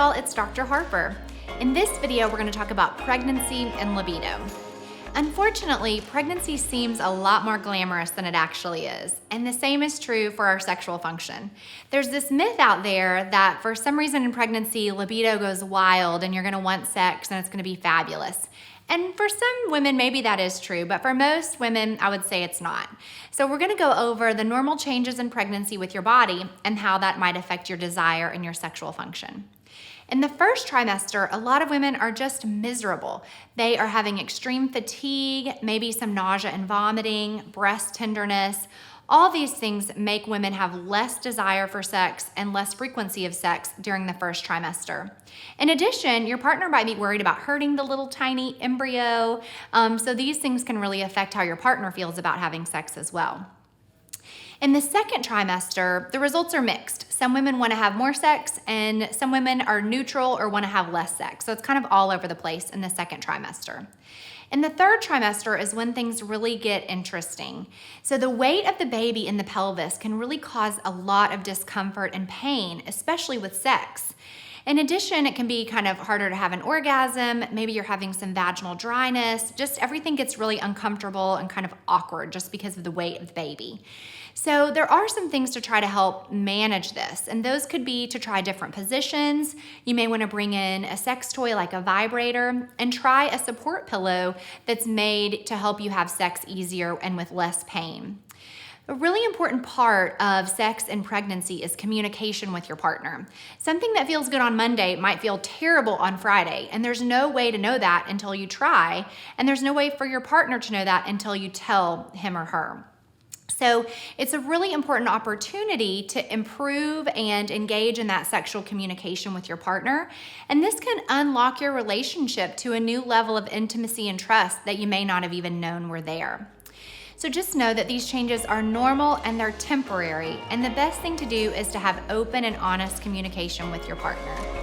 y'all, it's Dr. Harper. In this video, we're gonna talk about pregnancy and libido. Unfortunately, pregnancy seems a lot more glamorous than it actually is, and the same is true for our sexual function. There's this myth out there that for some reason in pregnancy, libido goes wild and you're gonna want sex and it's gonna be fabulous. And for some women, maybe that is true, but for most women, I would say it's not. So we're gonna go over the normal changes in pregnancy with your body and how that might affect your desire and your sexual function. In the first trimester, a lot of women are just miserable. They are having extreme fatigue, maybe some nausea and vomiting, breast tenderness. All these things make women have less desire for sex and less frequency of sex during the first trimester. In addition, your partner might be worried about hurting the little tiny embryo. So these things can really affect how your partner feels about having sex as well. In the second trimester, the results are mixed. Some women want to have more sex and some women are neutral or want to have less sex. So it's kind of all over the place in the second trimester. In the third trimester is when things really get interesting. So the weight of the baby in the pelvis can really cause a lot of discomfort and pain, especially with sex. In addition, it can be kind of harder to have an orgasm. Maybe you're having some vaginal dryness. Just everything gets really uncomfortable and kind of awkward just because of the weight of the baby. So there are some things to try to help manage this, and those could be to try different positions. You may want to bring in a sex toy like a vibrator and try a support pillow that's made to help you have sex easier and with less pain. A really important part of sex and pregnancy is communication with your partner. Something that feels good on Monday might feel terrible on Friday, and there's no way to know that until you try, and there's no way for your partner to know that until you tell him or her. So it's a really important opportunity to improve and engage in that sexual communication with your partner. And this can unlock your relationship to a new level of intimacy and trust that you may not have even known were there. So just know that these changes are normal and they're temporary. And the best thing to do is to have open and honest communication with your partner.